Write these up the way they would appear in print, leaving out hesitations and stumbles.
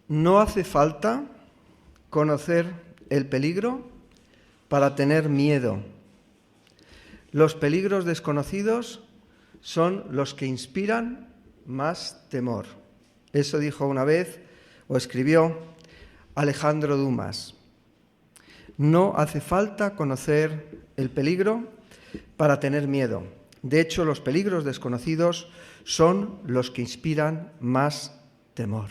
No hace falta conocer el peligro para tener miedo. Los peligros desconocidos son los que inspiran más temor. Eso dijo una vez o escribió Alejandro Dumas. No hace falta conocer el peligro para tener miedo. De hecho, los peligros desconocidos son los que inspiran más temor.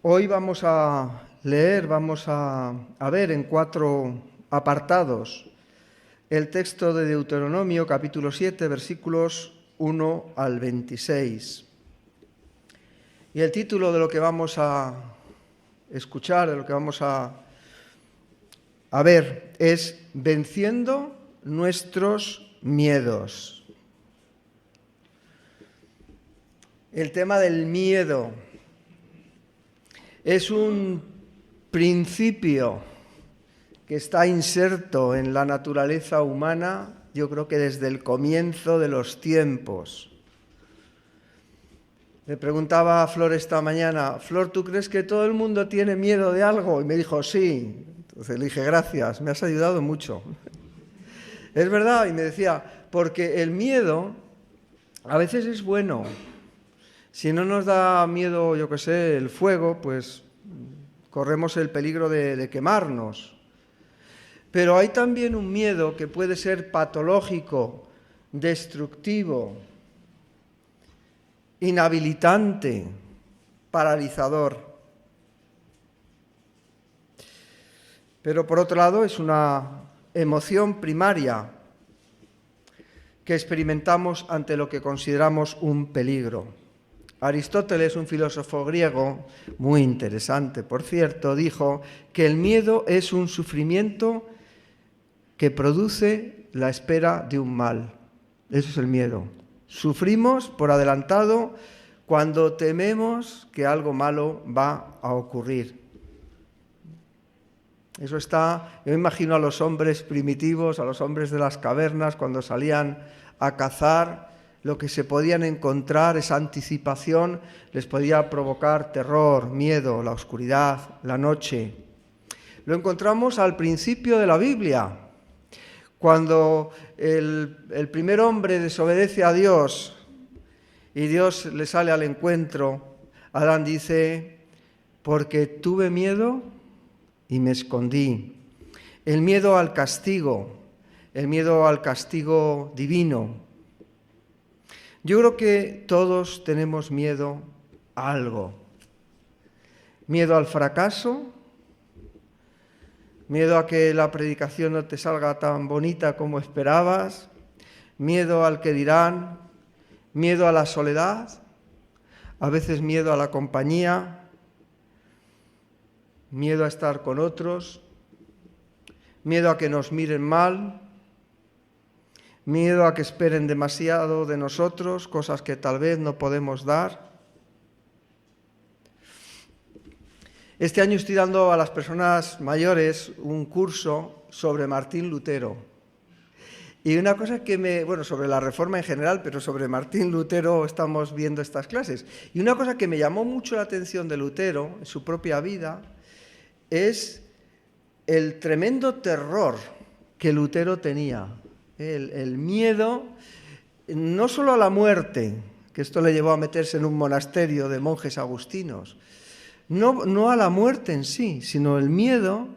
Hoy vamos a leer, vamos a ver en 4 apartados el texto de Deuteronomio, capítulo 7, versículos 1 al 26. Y el título de lo que vamos a escuchar, de lo que vamos a ver, es Venciendo nuestros miedos. El tema del miedo es un principio que está inserto en la naturaleza humana, yo creo que desde el comienzo de los tiempos. Le preguntaba a Flor esta mañana, Flor, ¿tú crees que todo el mundo tiene miedo de algo? Y me dijo, sí. Entonces le dije, gracias, me has ayudado mucho. Es verdad, y me decía, porque el miedo a veces es bueno. Si no nos da miedo, yo qué sé, el fuego, pues corremos el peligro de quemarnos. Pero hay también un miedo que puede ser patológico, destructivo, inhabilitante, paralizador. Pero por otro lado es una emoción primaria que experimentamos ante lo que consideramos un peligro. Aristóteles, un filósofo griego, muy interesante, por cierto, dijo que el miedo es un sufrimiento que produce la espera de un mal. Eso es el miedo. Sufrimos por adelantado cuando tememos que algo malo va a ocurrir. Eso está, yo me imagino a los hombres primitivos, a los hombres de las cavernas, cuando salían a cazar, lo que se podían encontrar, esa anticipación, les podía provocar terror, miedo, la oscuridad, la noche. Lo encontramos al principio de la Biblia, cuando el primer hombre desobedece a Dios y Dios le sale al encuentro. Adán dice, porque tuve miedo y me escondí. El miedo al castigo divino. Yo creo que todos tenemos miedo a algo. Miedo al fracaso, miedo a que la predicación no te salga tan bonita como esperabas, miedo al que dirán, miedo a la soledad, a veces miedo a la compañía, miedo a estar con otros, miedo a que nos miren mal, miedo a que esperen demasiado de nosotros, cosas que tal vez no podemos dar. Este año estoy dando a las personas mayores un curso sobre Martín Lutero. Y una cosa que sobre la Reforma en general, pero sobre Martín Lutero estamos viendo estas clases. Y una cosa que me llamó mucho la atención de Lutero en su propia vida es el tremendo terror que Lutero tenía. El miedo, no solo a la muerte, que esto le llevó a meterse en un monasterio de monjes agustinos, no a la muerte en sí, sino el miedo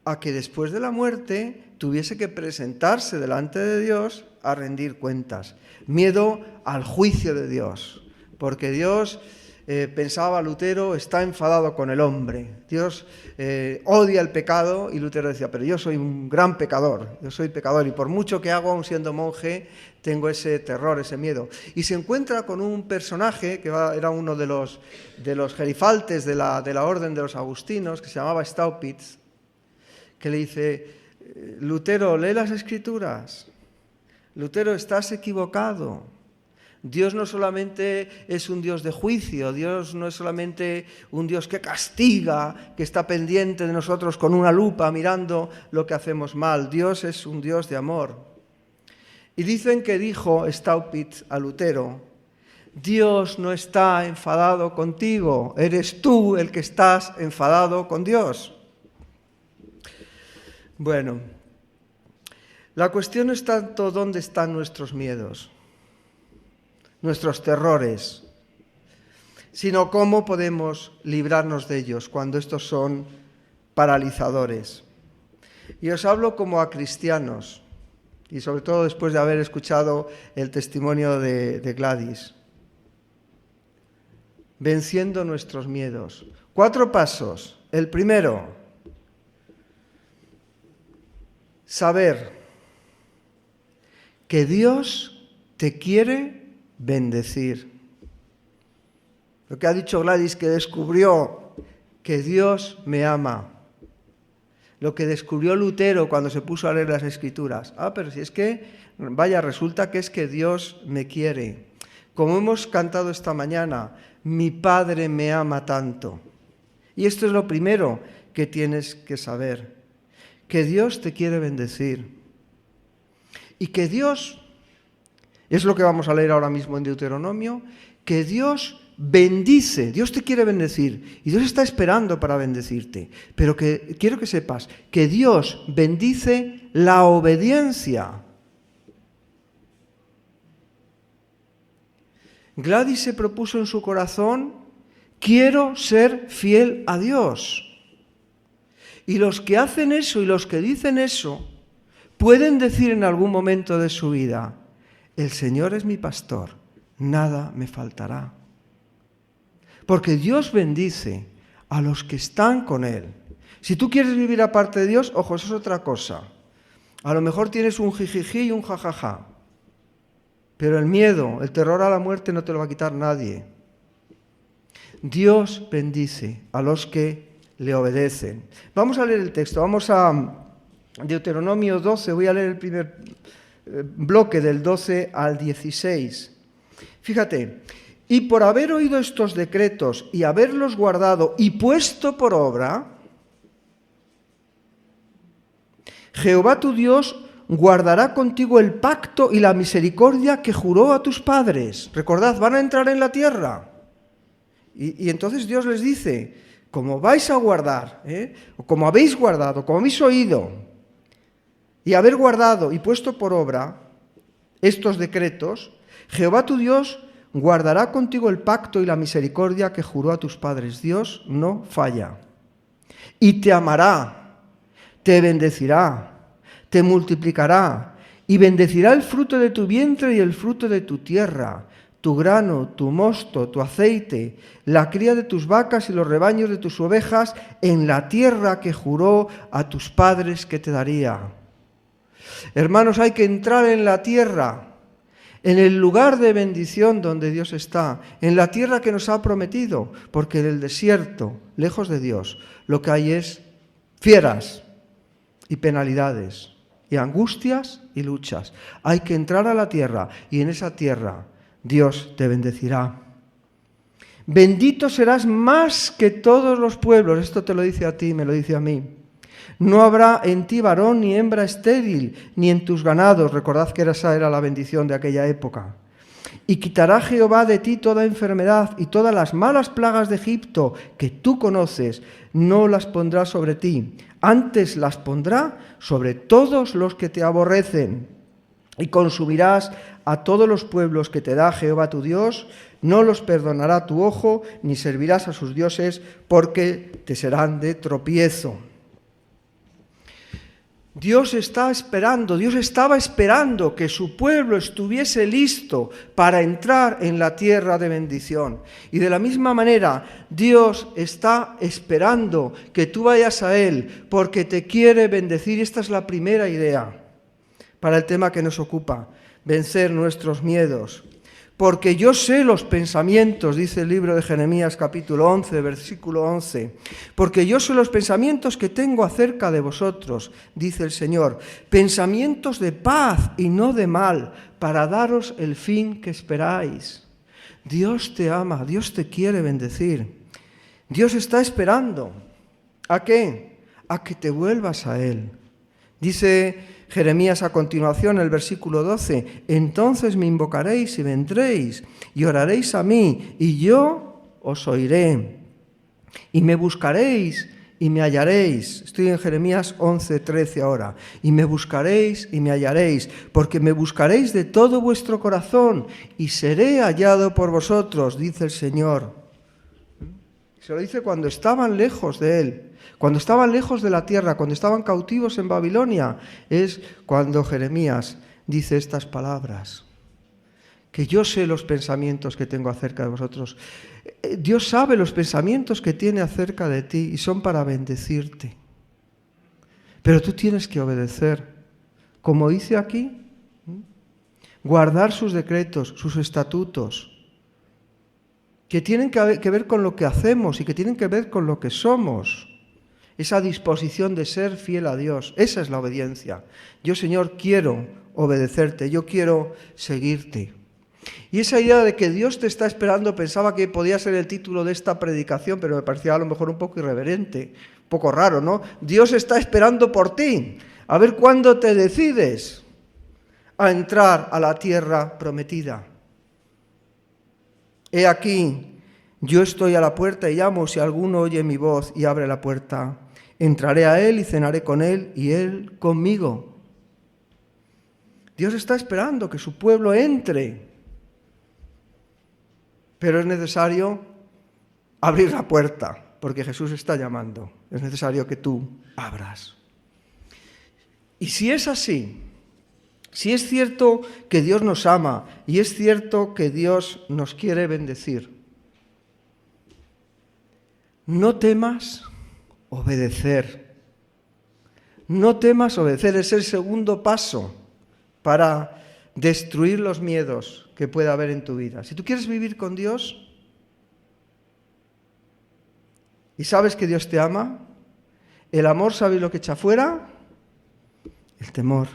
a que después de la muerte tuviese que presentarse delante de Dios a rendir cuentas. Miedo al juicio de Dios, porque Dios, pensaba Lutero, está enfadado con el hombre. Dios odia el pecado y Lutero decía, pero yo soy un gran pecador, yo soy pecador y por mucho que hago aún siendo monje, tengo ese terror, ese miedo. Y se encuentra con un personaje que era uno de los gerifaltes de la orden de los agustinos, que se llamaba Staupitz, que le dice, Lutero, lee las Escrituras. Lutero, estás equivocado. Dios no solamente es un Dios de juicio, Dios no es solamente un Dios que castiga, que está pendiente de nosotros con una lupa mirando lo que hacemos mal. Dios es un Dios de amor. Y dicen que dijo Staupitz a Lutero, Dios no está enfadado contigo, eres tú el que estás enfadado con Dios. Bueno, la cuestión no es tanto dónde están nuestros miedos, nuestros terrores, sino cómo podemos librarnos de ellos cuando estos son paralizadores. Y os hablo como a cristianos, y sobre todo después de haber escuchado el testimonio de Gladys. Venciendo nuestros miedos. 4 pasos. El primero, saber que Dios te quiere bendecir. Lo que ha dicho Gladys, que descubrió que Dios me ama. Lo que descubrió Lutero cuando se puso a leer las Escrituras. Pero si es que, vaya, resulta que es que Dios me quiere. Como hemos cantado esta mañana, mi Padre me ama tanto. Y esto es lo primero que tienes que saber, que Dios te quiere bendecir. Y que Dios, es lo que vamos a leer ahora mismo en Deuteronomio, que Dios bendice, Dios te quiere bendecir y Dios está esperando para bendecirte. Pero que quiero que sepas que Dios bendice la obediencia. Gladys se propuso en su corazón, quiero ser fiel a Dios. Y los que hacen eso y los que dicen eso pueden decir en algún momento de su vida, el Señor es mi pastor, nada me faltará. Porque Dios bendice a los que están con Él. Si tú quieres vivir aparte de Dios, ojo, eso es otra cosa. A lo mejor tienes un jijiji y un jajaja. Pero el miedo, el terror a la muerte no te lo va a quitar nadie. Dios bendice a los que le obedecen. Vamos a leer el texto, vamos a Deuteronomio 12, voy a leer el primer bloque del 12 al 16. Fíjate, y por haber oído estos decretos y haberlos guardado y puesto por obra, Jehová tu Dios guardará contigo el pacto y la misericordia que juró a tus padres. Recordad, van a entrar en la tierra. Y entonces Dios les dice, como vais a guardar, o como habéis guardado, como habéis oído, y haber guardado y puesto por obra estos decretos, Jehová tu Dios guardará contigo el pacto y la misericordia que juró a tus padres. Dios no falla. Y te amará, te bendecirá, te multiplicará y bendecirá el fruto de tu vientre y el fruto de tu tierra, tu grano, tu mosto, tu aceite, la cría de tus vacas y los rebaños de tus ovejas en la tierra que juró a tus padres que te daría. Hermanos, hay que entrar en la tierra, en el lugar de bendición donde Dios está, en la tierra que nos ha prometido, porque en el desierto, lejos de Dios, lo que hay es fieras y penalidades, y angustias y luchas. Hay que entrar a la tierra y en esa tierra Dios te bendecirá. Bendito serás más que todos los pueblos. Esto te lo dice a ti, me lo dice a mí. No habrá en ti varón ni hembra estéril, ni en tus ganados. Recordad que esa era la bendición de aquella época. Y quitará Jehová de ti toda enfermedad y todas las malas plagas de Egipto que tú conoces, no las pondrá sobre ti. Antes las pondrá sobre todos los que te aborrecen. Y consumirás a todos los pueblos que te da Jehová tu Dios, no los perdonará tu ojo, ni servirás a sus dioses, porque te serán de tropiezo. Dios estaba esperando que su pueblo estuviese listo para entrar en la tierra de bendición. Y de la misma manera, Dios está esperando que tú vayas a Él, porque te quiere bendecir. Y esta es la primera idea para el tema que nos ocupa, vencer nuestros miedos. Porque yo sé los pensamientos, dice el libro de Jeremías capítulo 11, versículo 11. Porque yo sé los pensamientos que tengo acerca de vosotros, dice el Señor. Pensamientos de paz y no de mal, para daros el fin que esperáis. Dios te ama, Dios te quiere bendecir. Dios está esperando. ¿A qué? A que te vuelvas a Él. Dice Jeremías a continuación, el versículo 12, entonces me invocaréis y vendréis y oraréis a mí y yo os oiré y me buscaréis y me hallaréis. Estoy en Jeremías 11:13 ahora. Y me buscaréis y me hallaréis, porque me buscaréis de todo vuestro corazón y seré hallado por vosotros, dice el Señor. Se lo dice cuando estaban lejos de Él, cuando estaban lejos de la tierra, cuando estaban cautivos en Babilonia. Es cuando Jeremías dice estas palabras. Que yo sé los pensamientos que tengo acerca de vosotros. Dios sabe los pensamientos que tiene acerca de ti y son para bendecirte. Pero tú tienes que obedecer. Como dice aquí, guardar sus decretos, sus estatutos, que tienen que ver con lo que hacemos y que tienen que ver con lo que somos. Esa disposición de ser fiel a Dios, esa es la obediencia. Yo, Señor, quiero obedecerte, yo quiero seguirte. Y esa idea de que Dios te está esperando, pensaba que podía ser el título de esta predicación, pero me parecía a lo mejor un poco irreverente, un poco raro, ¿no? Dios está esperando por ti, a ver cuándo te decides a entrar a la tierra prometida. He aquí, yo estoy a la puerta y llamo, si alguno oye mi voz y abre la puerta, entraré a él y cenaré con él y él conmigo. Dios está esperando que su pueblo entre. Pero es necesario abrir la puerta, porque Jesús está llamando. Es necesario que tú abras. Y si es así, si es cierto que Dios nos ama y es cierto que Dios nos quiere bendecir, no temas obedecer. No temas obedecer, es el segundo paso para destruir los miedos que pueda haber en tu vida. Si tú quieres vivir con Dios y sabes que Dios te ama, el amor, ¿sabes lo que echa fuera? El temor.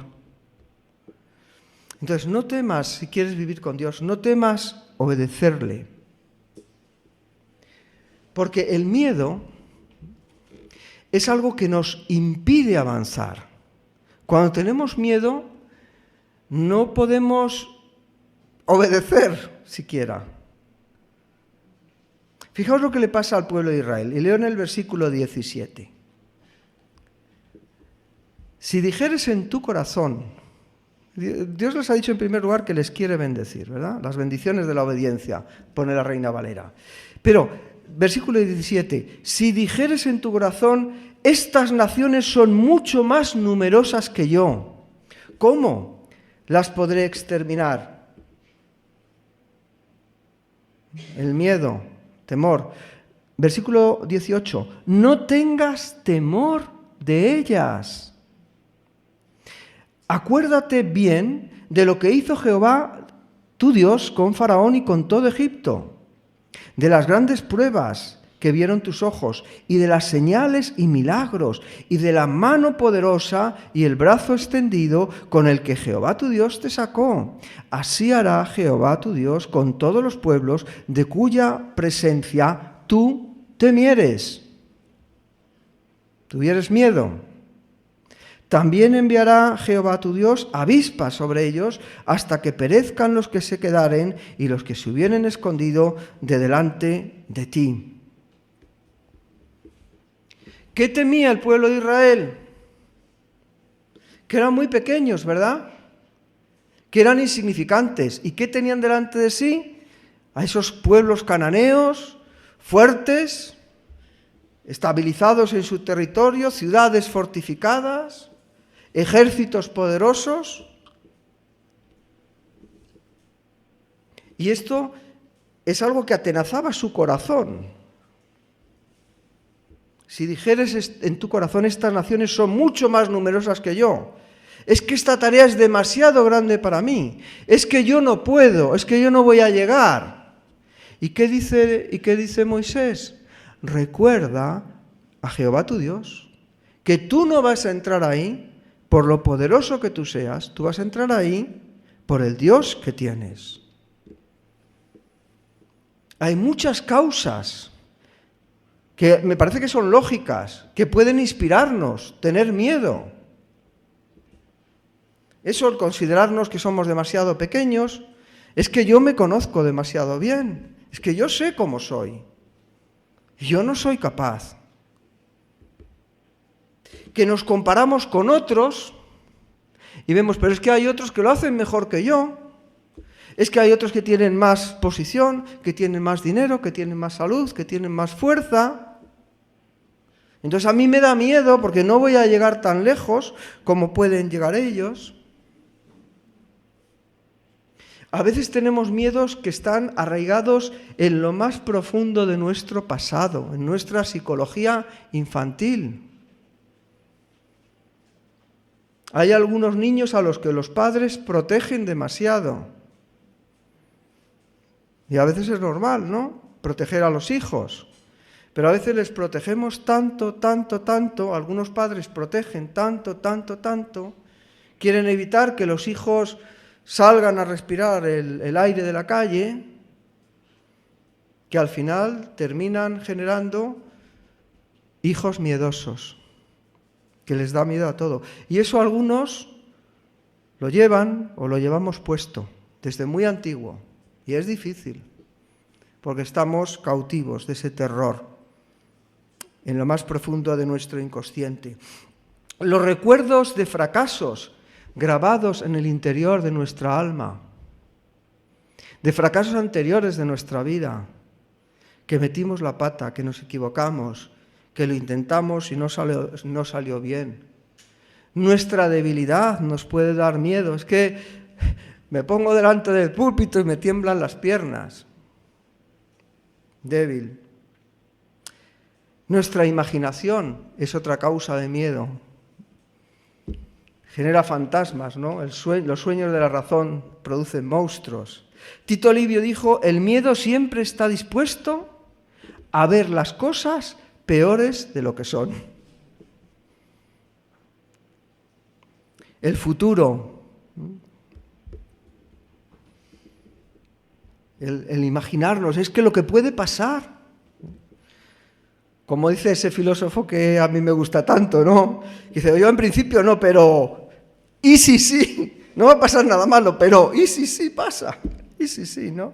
Entonces, no temas si quieres vivir con Dios, no temas obedecerle. Porque el miedo es algo que nos impide avanzar. Cuando tenemos miedo, no podemos obedecer siquiera. Fijaos lo que le pasa al pueblo de Israel. Y leo en el versículo 17. Si dijeres en tu corazón, Dios les ha dicho en primer lugar que les quiere bendecir, ¿verdad? Las bendiciones de la obediencia, pone la Reina Valera. Pero, versículo 17, si dijeres en tu corazón, estas naciones son mucho más numerosas que yo, ¿cómo las podré exterminar? El miedo, temor. Versículo 18, no tengas temor de ellas. Acuérdate bien de lo que hizo Jehová, tu Dios, con Faraón y con todo Egipto, de las grandes pruebas que vieron tus ojos, y de las señales y milagros, y de la mano poderosa y el brazo extendido con el que Jehová tu Dios te sacó. Así hará Jehová tu Dios con todos los pueblos de cuya presencia tú temieres. ¿Tuvieres miedo? También enviará Jehová tu Dios avispas sobre ellos hasta que perezcan los que se quedaren y los que se hubieren escondido de delante de ti. ¿Qué temía el pueblo de Israel? Que eran muy pequeños, ¿verdad? Que eran insignificantes. ¿Y qué tenían delante de sí? A esos pueblos cananeos, fuertes, estabilizados en su territorio, ciudades fortificadas, ejércitos poderosos. Y esto es algo que atenazaba su corazón. Si dijeres en tu corazón, estas naciones son mucho más numerosas que yo, es que esta tarea es demasiado grande para mí, es que yo no puedo, es que yo no voy a llegar. ¿Y qué dice Moisés? Recuerda a Jehová tu Dios, que tú no vas a entrar ahí por lo poderoso que tú seas, tú vas a entrar ahí por el Dios que tienes. Hay muchas causas que me parece que son lógicas, que pueden inspirarnos, tener miedo. Eso, el considerarnos que somos demasiado pequeños, es que yo me conozco demasiado bien, es que yo sé cómo soy, y yo no soy capaz. Que nos comparamos con otros y vemos, pero es que hay otros que lo hacen mejor que yo, es que hay otros que tienen más posición, que tienen más dinero, que tienen más salud, que tienen más fuerza. Entonces a mí me da miedo porque no voy a llegar tan lejos como pueden llegar ellos. A veces tenemos miedos que están arraigados en lo más profundo de nuestro pasado, en nuestra psicología infantil. Hay algunos niños a los que los padres protegen demasiado. Y a veces es normal, ¿no? Proteger a los hijos. Pero a veces les protegemos tanto, algunos padres protegen tanto, quieren evitar que los hijos salgan a respirar el aire de la calle, que al final terminan generando hijos miedosos, que les da miedo a todo. Y eso algunos lo llevan o lo llevamos puesto desde muy antiguo. Y es difícil, porque estamos cautivos de ese terror en lo más profundo de nuestro inconsciente. Los recuerdos de fracasos grabados en el interior de nuestra alma, de fracasos anteriores de nuestra vida, que metimos la pata, que nos equivocamos, que lo intentamos y no salió bien. Nuestra debilidad nos puede dar miedo. Es que me pongo delante del púlpito y me tiemblan las piernas. Débil. Nuestra imaginación es otra causa de miedo. Genera fantasmas, ¿no? Los sueños de la razón producen monstruos. Tito Livio dijo, el miedo siempre está dispuesto a ver las cosas peores de lo que son. El futuro, el imaginarnos, es que lo que puede pasar, como dice ese filósofo que a mí me gusta tanto, ¿no? Dice, yo en principio no, pero ¿y si sí? No va a pasar nada malo, pero ¿y si sí pasa? ¿Y si sí, no?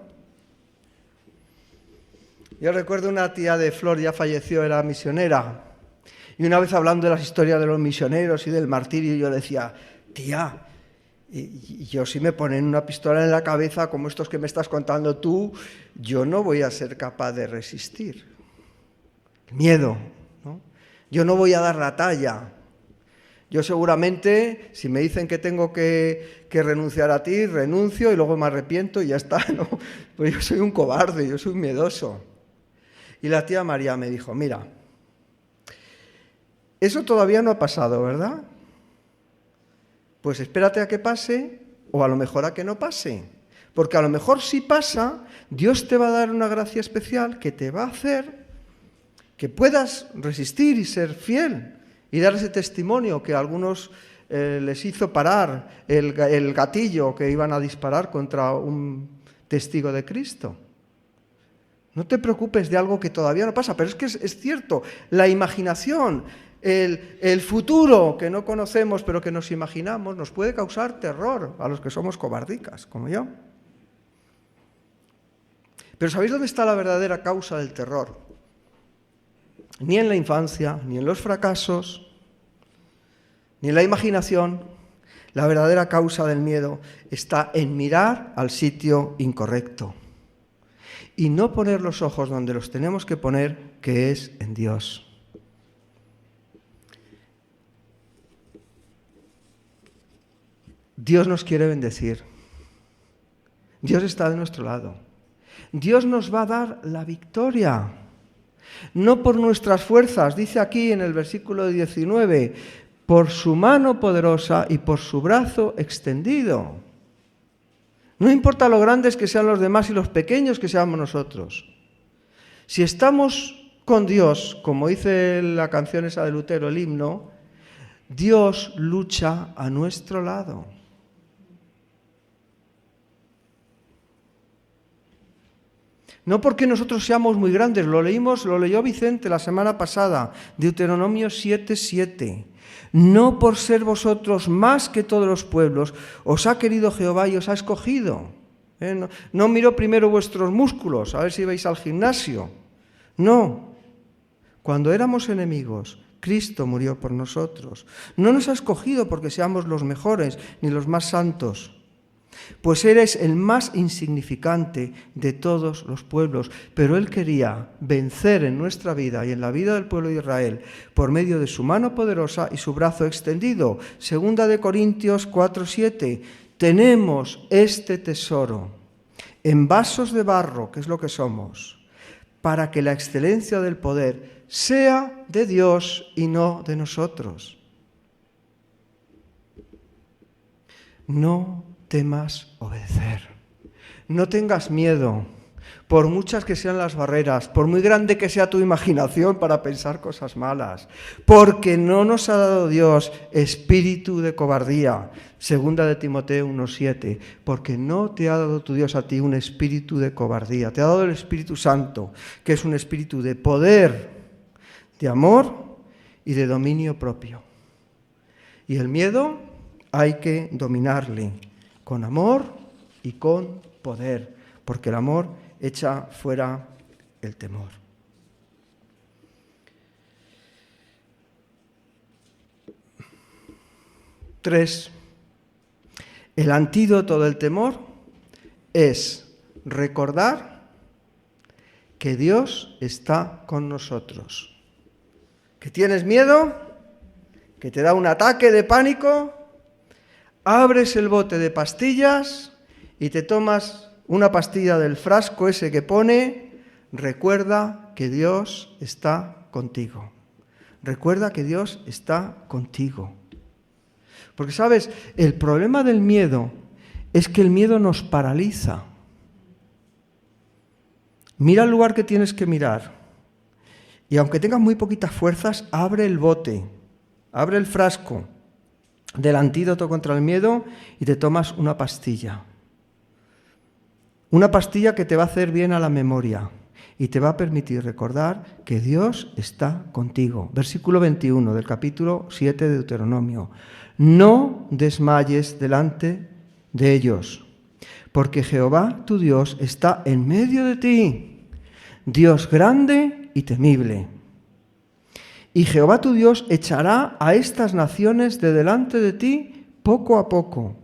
Yo recuerdo una tía de Flor, ya falleció, era misionera, y una vez hablando de las historias de los misioneros y del martirio, yo le decía, tía, y yo si me ponen una pistola en la cabeza como estos que me estás contando tú, yo no voy a ser capaz de resistir. Miedo, ¿no? Yo no voy a dar la talla. Yo seguramente, si me dicen que tengo que renunciar a ti, renuncio y luego me arrepiento y ya está, ¿no? Pues yo soy un cobarde, yo soy un miedoso. Y la tía María me dijo, mira, eso todavía no ha pasado, ¿verdad? Pues espérate a que pase o a lo mejor a que no pase. Porque a lo mejor si pasa, Dios te va a dar una gracia especial que te va a hacer que puedas resistir y ser fiel y dar ese testimonio que a algunos les hizo parar el gatillo que iban a disparar contra un testigo de Cristo. No te preocupes de algo que todavía no pasa, pero es que es cierto, la imaginación, el futuro que no conocemos pero que nos imaginamos nos puede causar terror a los que somos cobardicas, como yo. Pero ¿sabéis dónde está la verdadera causa del terror? Ni en la infancia, ni en los fracasos, ni en la imaginación. La verdadera causa del miedo está en mirar al sitio incorrecto y no poner los ojos donde los tenemos que poner, que es en Dios. Dios nos quiere bendecir. Dios está de nuestro lado. Dios nos va a dar la victoria. No por nuestras fuerzas, dice aquí en el versículo 19, por su mano poderosa y por su brazo extendido. No importa lo grandes que sean los demás y los pequeños que seamos nosotros. Si estamos con Dios, como dice la canción esa de Lutero, el himno, Dios lucha a nuestro lado. No porque nosotros seamos muy grandes, lo leyó Vicente la semana pasada, Deuteronomio 7:7. No por ser vosotros más que todos los pueblos, os ha querido Jehová y os ha escogido. No miró primero vuestros músculos, a ver si vais al gimnasio. No. Cuando éramos enemigos, Cristo murió por nosotros. No nos ha escogido porque seamos los mejores ni los más santos, pues eres el más insignificante de todos los pueblos. Pero Él quería vencer en nuestra vida y en la vida del pueblo de Israel por medio de su mano poderosa y su brazo extendido. 2 Corintios 4:7. Tenemos este tesoro en vasos de barro, que es lo que somos, para que la excelencia del poder sea de Dios y no de nosotros. No temas obedecer. No tengas miedo, por muchas que sean las barreras, por muy grande que sea tu imaginación para pensar cosas malas, porque no nos ha dado Dios espíritu de cobardía. 2 Timoteo 1:7, porque no te ha dado tu Dios a ti un espíritu de cobardía, te ha dado el Espíritu Santo, que es un espíritu de poder, de amor y de dominio propio. Y el miedo hay que dominarle con amor y con poder, porque el amor echa fuera el temor. Tres, el antídoto del temor es recordar que Dios está con nosotros. ¿Que tienes miedo? ¿Que te da un ataque de pánico? Abres el bote de pastillas y te tomas una pastilla del frasco ese que pone, recuerda que Dios está contigo. Recuerda que Dios está contigo. Porque, ¿sabes? El problema del miedo es que el miedo nos paraliza. Mira el lugar que tienes que mirar. Y aunque tengas muy poquitas fuerzas, abre el bote, abre el frasco del antídoto contra el miedo y te tomas una pastilla. Una pastilla que te va a hacer bien a la memoria y te va a permitir recordar que Dios está contigo. Versículo 21 del capítulo 7 de Deuteronomio. No desmayes delante de ellos, porque Jehová tu Dios está en medio de ti, Dios grande y temible. Y Jehová tu Dios echará a estas naciones de delante de ti poco a poco.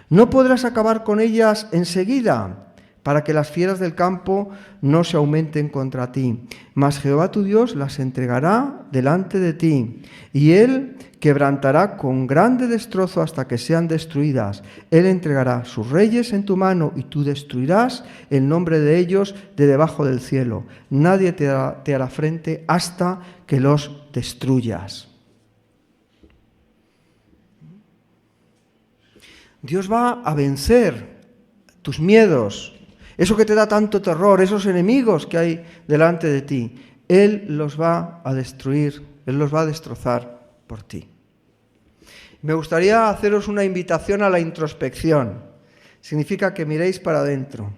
No podrás acabar con ellas enseguida, para que las fieras del campo no se aumenten contra ti. Mas Jehová tu Dios las entregará delante de ti, y Él quebrantará con grande destrozo hasta que sean destruidas. Él entregará sus reyes en tu mano, y tú destruirás el nombre de ellos de debajo del cielo. Nadie te hará frente hasta que los destruyas. Dios va a vencer tus miedos, eso que te da tanto terror, esos enemigos que hay delante de ti. Él los va a destruir, Él los va a destrozar por ti. Me gustaría haceros una invitación a la introspección. Significa que miréis para adentro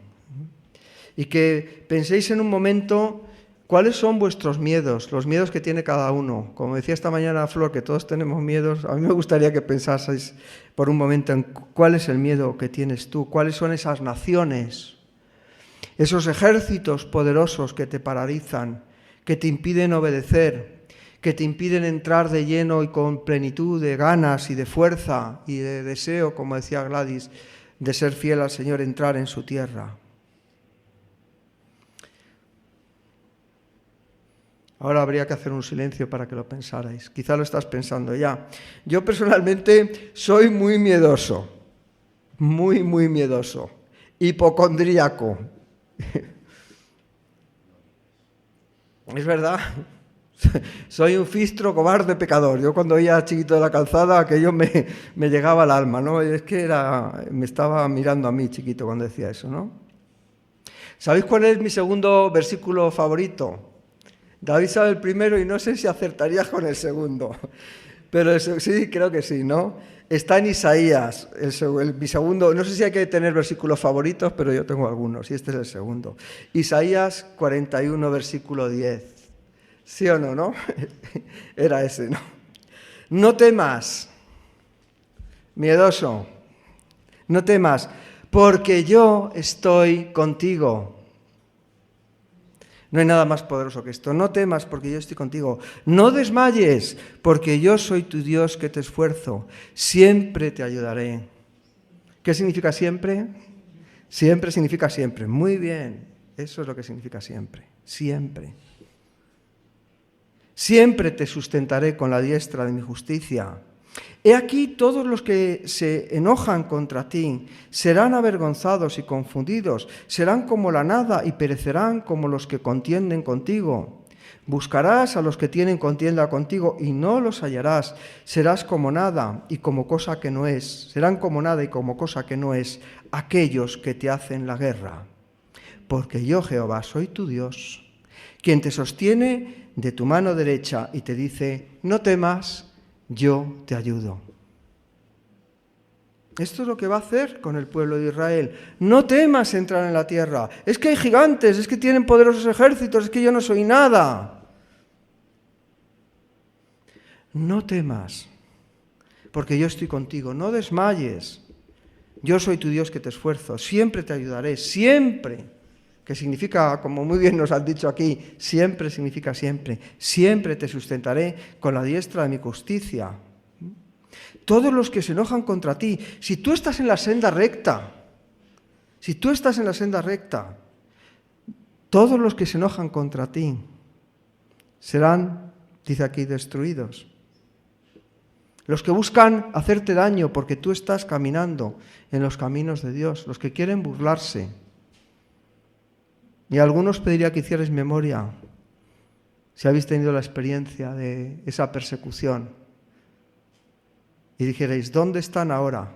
y que penséis en un momento cuáles son vuestros miedos, los miedos que tiene cada uno. Como decía esta mañana Flor, que todos tenemos miedos, a mí me gustaría que pensaseis por un momento en cuál es el miedo que tienes tú, cuáles son esas naciones, esos ejércitos poderosos que te paralizan, que te impiden obedecer, que te impiden entrar de lleno y con plenitud de ganas y de fuerza y de deseo, como decía Gladys, de ser fiel al Señor, entrar en su tierra. Ahora habría que hacer un silencio para que lo pensarais. Quizá lo estás pensando ya. Yo personalmente soy muy miedoso, muy miedoso, hipocondríaco. Es verdad, soy un fistro, cobarde, pecador. Yo cuando oía Chiquito de la Calzada, aquello me llegaba al alma, ¿no? Es que me estaba mirando a mí, Chiquito, cuando decía eso, ¿no? ¿Sabéis cuál es mi segundo versículo favorito? David sabe el primero y no sé si acertarías con el segundo. Pero sí, creo que sí, ¿no? Está en Isaías, mi segundo, no sé si hay que tener versículos favoritos, pero yo tengo algunos, y este es el segundo. Isaías 41, versículo 10. ¿Sí o no, no? Era ese, ¿no? No temas, miedoso, no temas, porque yo estoy contigo. No hay nada más poderoso que esto. No temas porque yo estoy contigo. No desmayes porque yo soy tu Dios que te esfuerzo. Siempre te ayudaré. ¿Qué significa siempre? Siempre significa siempre. Muy bien. Eso es lo que significa siempre. Siempre. Siempre te sustentaré con la diestra de mi justicia. He aquí todos los que se enojan contra ti serán avergonzados y confundidos, serán como la nada y perecerán como los que contienden contigo. Buscarás a los que tienen contienda contigo y no los hallarás. Serás como nada y como cosa que no es. Serán como nada y como cosa que no es aquellos que te hacen la guerra. Porque yo, Jehová, soy tu Dios, quien te sostiene de tu mano derecha y te dice, no temas, yo te ayudo. Esto es lo que va a hacer con el pueblo de Israel. No temas entrar en la tierra. Es que hay gigantes, es que tienen poderosos ejércitos, es que yo no soy nada. No temas, porque yo estoy contigo. No desmayes. Yo soy tu Dios que te esfuerzo. Siempre te ayudaré, siempre. Que significa, como muy bien nos han dicho aquí, siempre significa siempre. Siempre te sustentaré con la diestra de mi justicia. Todos los que se enojan contra ti, si tú estás en la senda recta, todos los que se enojan contra ti serán, dice aquí, destruidos. Los que buscan hacerte daño porque tú estás caminando en los caminos de Dios, los que quieren burlarse. Y a algunos pediría que hicierais memoria, si habéis tenido la experiencia de esa persecución. Y dijerais, ¿dónde están ahora?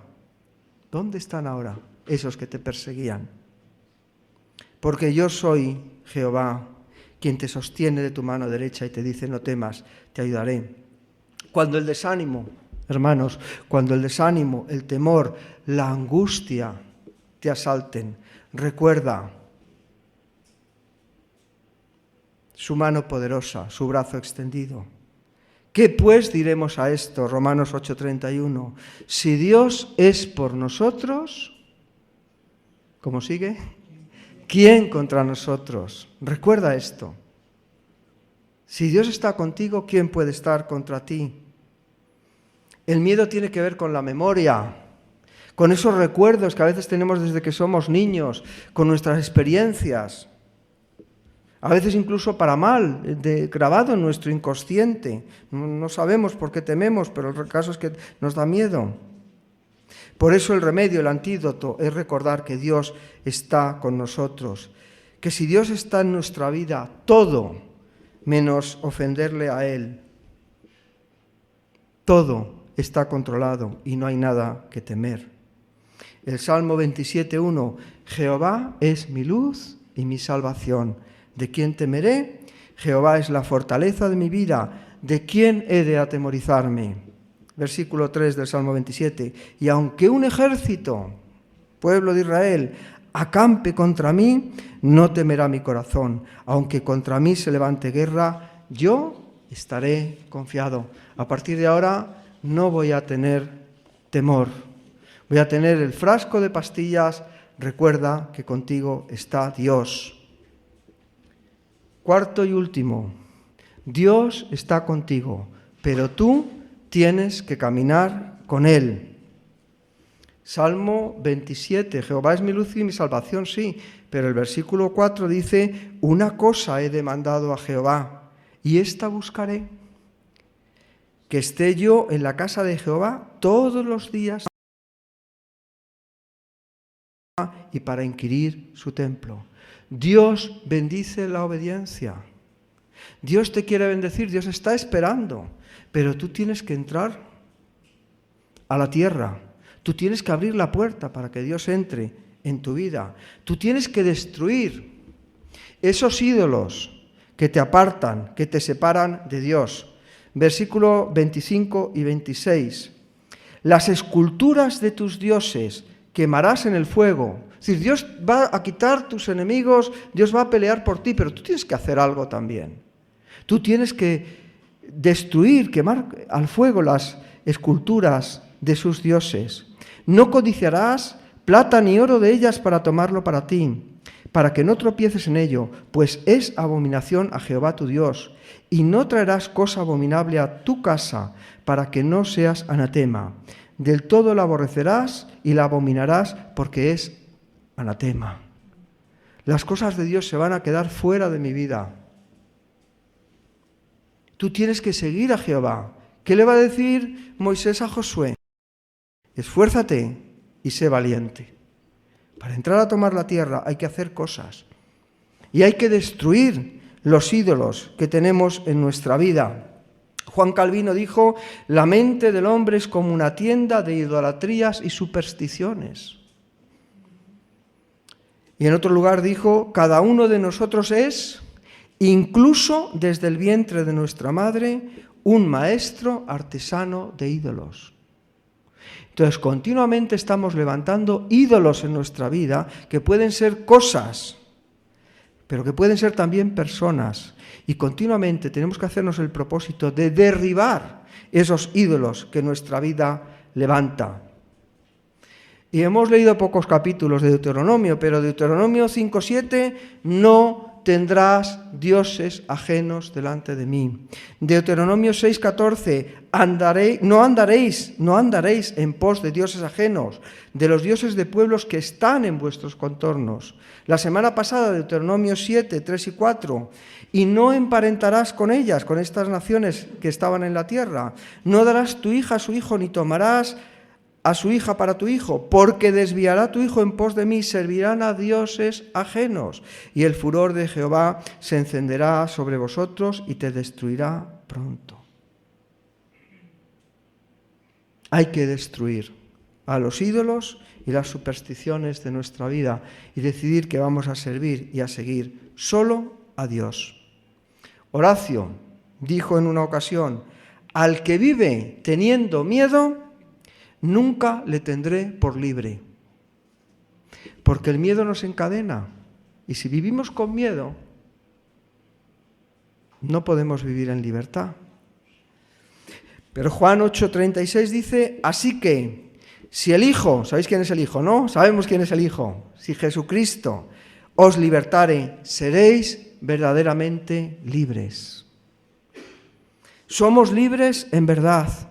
¿Dónde están ahora esos que te perseguían? Porque yo soy Jehová, quien te sostiene de tu mano derecha y te dice, no temas, te ayudaré. Cuando el desánimo, hermanos, cuando el desánimo, el temor, la angustia te asalten, recuerda su mano poderosa, su brazo extendido. ¿Qué pues diremos a esto? Romanos 8:31. Si Dios es por nosotros, ¿cómo sigue? ¿Quién contra nosotros? Recuerda esto. Si Dios está contigo, ¿quién puede estar contra ti? El miedo tiene que ver con la memoria, con esos recuerdos que a veces tenemos desde que somos niños, con nuestras experiencias. A veces incluso para mal, grabado en nuestro inconsciente. No sabemos por qué tememos, pero el caso es que nos da miedo. Por eso el remedio, el antídoto, es recordar que Dios está con nosotros. Que si Dios está en nuestra vida, todo menos ofenderle a Él. Todo está controlado y no hay nada que temer. El Salmo 27:1, Jehová es mi luz y mi salvación. ¿De quién temeré? Jehová es la fortaleza de mi vida. ¿De quién he de atemorizarme? Versículo 3 del Salmo 27. Y aunque un ejército, pueblo de Israel, acampe contra mí, no temerá mi corazón. Aunque contra mí se levante guerra, yo estaré confiado. A partir de ahora no voy a tener temor. Voy a tener el frasco de pastillas. Recuerda que contigo está Dios. Cuarto y último, Dios está contigo, pero tú tienes que caminar con Él. Salmo 27, Jehová es mi luz y mi salvación, sí, pero el versículo 4 dice, una cosa he demandado a Jehová, y esta buscaré, que esté yo en la casa de Jehová todos los días y para inquirir su templo. Dios bendice la obediencia. Dios te quiere bendecir, Dios está esperando, pero tú tienes que entrar a la tierra. Tú tienes que abrir la puerta para que Dios entre en tu vida. Tú tienes que destruir esos ídolos que te apartan, que te separan de Dios. versículo 25 y 26. Las esculturas de tus dioses quemarás en el fuego. Es decir, Dios va a quitar tus enemigos, Dios va a pelear por ti, pero tú tienes que hacer algo también. Tú tienes que destruir, quemar al fuego las esculturas de sus dioses. No codiciarás plata ni oro de ellas para tomarlo para ti, para que no tropieces en ello, pues es abominación a Jehová tu Dios. Y no traerás cosa abominable a tu casa, para que no seas anatema. Del todo la aborrecerás y la abominarás, porque es anatema. Las cosas de Dios se van a quedar fuera de mi vida. Tú tienes que seguir a Jehová. ¿Qué le va a decir Moisés a Josué? Esfuérzate y sé valiente. Para entrar a tomar la tierra hay que hacer cosas. Y hay que destruir los ídolos que tenemos en nuestra vida. Juan Calvino dijo, la mente del hombre es como una tienda de idolatrías y supersticiones. Y en otro lugar dijo, cada uno de nosotros es, incluso desde el vientre de nuestra madre, un maestro artesano de ídolos. Entonces, continuamente estamos levantando ídolos en nuestra vida que pueden ser cosas, pero que pueden ser también personas. Y continuamente tenemos que hacernos el propósito de derribar esos ídolos que nuestra vida levanta. Y hemos leído pocos capítulos de Deuteronomio, pero Deuteronomio 5:7, no tendrás dioses ajenos delante de mí. Deuteronomio 6:14, no andaréis en pos de dioses ajenos, de los dioses de pueblos que están en vuestros contornos. La semana pasada, Deuteronomio 7:3 y 4, y no emparentarás con ellas, con estas naciones que estaban en la tierra. No darás tu hija a su hijo, ni tomarás a su hija para tu hijo, porque desviará tu hijo en pos de mí, servirán a dioses ajenos, y el furor de Jehová se encenderá sobre vosotros y te destruirá pronto. Hay que destruir a los ídolos y las supersticiones de nuestra vida y decidir que vamos a servir y a seguir solo a Dios. Horacio dijo en una ocasión, al que vive teniendo miedo, nunca le tendré por libre, porque el miedo nos encadena, y si vivimos con miedo, no podemos vivir en libertad. Pero Juan 8:36 dice, así que, si el Hijo, ¿sabéis quién es el Hijo, no? Sabemos quién es el Hijo. Si Jesucristo os libertare, seréis verdaderamente libres. Somos libres en verdad.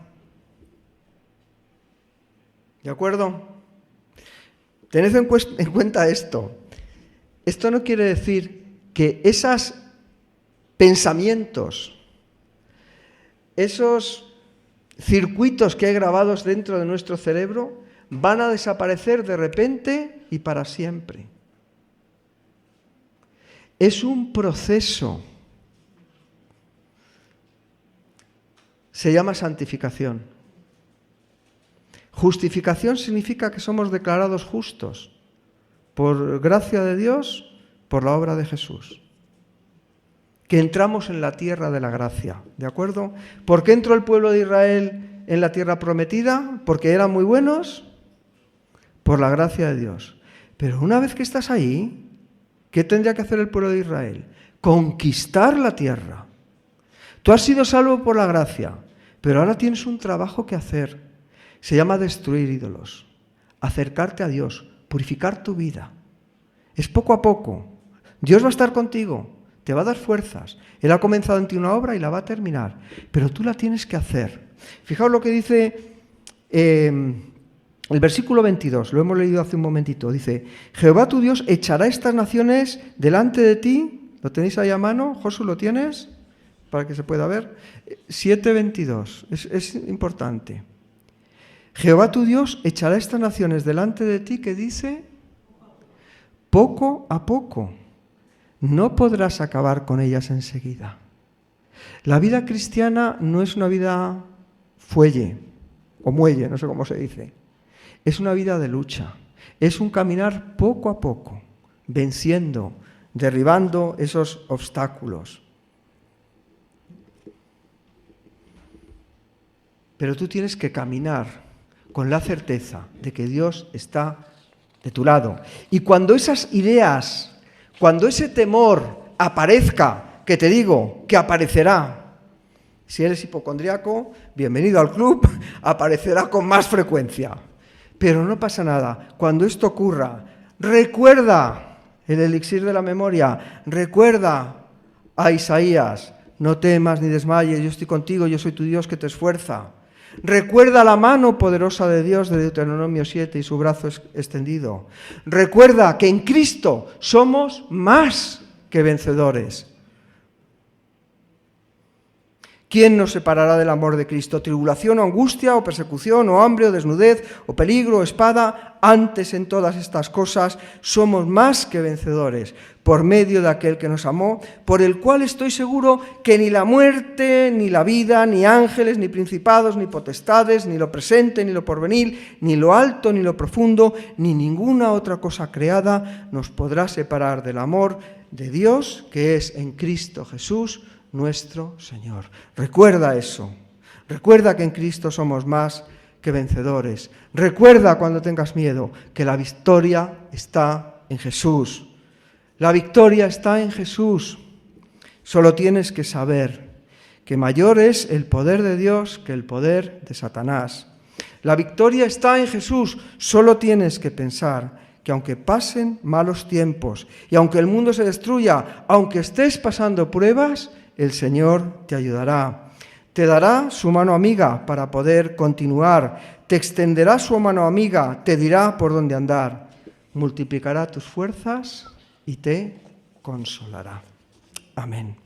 ¿De acuerdo? Tened en cuenta esto. Esto no quiere decir que esos pensamientos, esos circuitos que hay grabados dentro de nuestro cerebro, van a desaparecer de repente y para siempre. Es un proceso. Se llama santificación. Justificación significa que somos declarados justos por gracia de Dios, por la obra de Jesús. Que entramos en la tierra de la gracia, ¿de acuerdo? ¿Por qué entró el pueblo de Israel en la tierra prometida? ¿Porque eran muy buenos? Por la gracia de Dios. Pero una vez que estás ahí, ¿qué tendría que hacer el pueblo de Israel? Conquistar la tierra. Tú has sido salvo por la gracia, pero ahora tienes un trabajo que hacer. Se llama destruir ídolos, acercarte a Dios, purificar tu vida. Es poco a poco. Dios va a estar contigo, te va a dar fuerzas. Él ha comenzado en ti una obra y la va a terminar, pero tú la tienes que hacer. Fijaos lo que dice el versículo 22, lo hemos leído hace un momentito. Dice, Jehová tu Dios echará estas naciones delante de ti. ¿Lo tenéis ahí a mano? Josu, ¿lo tienes? Para que se pueda ver. 7:22, es importante. Jehová tu Dios echará estas naciones delante de ti, que dice, poco a poco, no podrás acabar con ellas enseguida. La vida cristiana no es una vida fuelle o muelle, no sé cómo se dice. Es una vida de lucha, es un caminar poco a poco, venciendo, derribando esos obstáculos. pero tú tienes que caminar con la certeza de que Dios está de tu lado. Y cuando esas ideas, cuando ese temor aparezca, que te digo, que aparecerá, si eres hipocondríaco, bienvenido al club, aparecerá con más frecuencia. Pero no pasa nada. Cuando esto ocurra, recuerda el elixir de la memoria, recuerda a Isaías, no temas ni desmayes, yo estoy contigo, yo soy tu Dios que te esfuerza. Recuerda la mano poderosa de Dios de Deuteronomio 7 y su brazo extendido. Recuerda que en Cristo somos más que vencedores. ¿Quién nos separará del amor de Cristo? ¿Tribulación o angustia o persecución o hambre o desnudez o peligro o espada? Antes en todas estas cosas somos más que vencedores por medio de aquel que nos amó, por el cual estoy seguro que ni la muerte, ni la vida, ni ángeles, ni principados, ni potestades, ni lo presente, ni lo porvenir, ni lo alto, ni lo profundo, ni ninguna otra cosa creada nos podrá separar del amor de Dios que es en Cristo Jesús, nuestro Señor. Recuerda eso. Recuerda que en Cristo somos más que vencedores. Recuerda cuando tengas miedo que la victoria está en Jesús. La victoria está en Jesús. Solo tienes que saber que mayor es el poder de Dios que el poder de Satanás. La victoria está en Jesús. Solo tienes que pensar que aunque pasen malos tiempos y aunque el mundo se destruya, aunque estés pasando pruebas, el Señor te ayudará. Te dará su mano amiga para poder continuar. Te extenderá su mano amiga, te dirá por dónde andar. Multiplicará tus fuerzas y te consolará. Amén.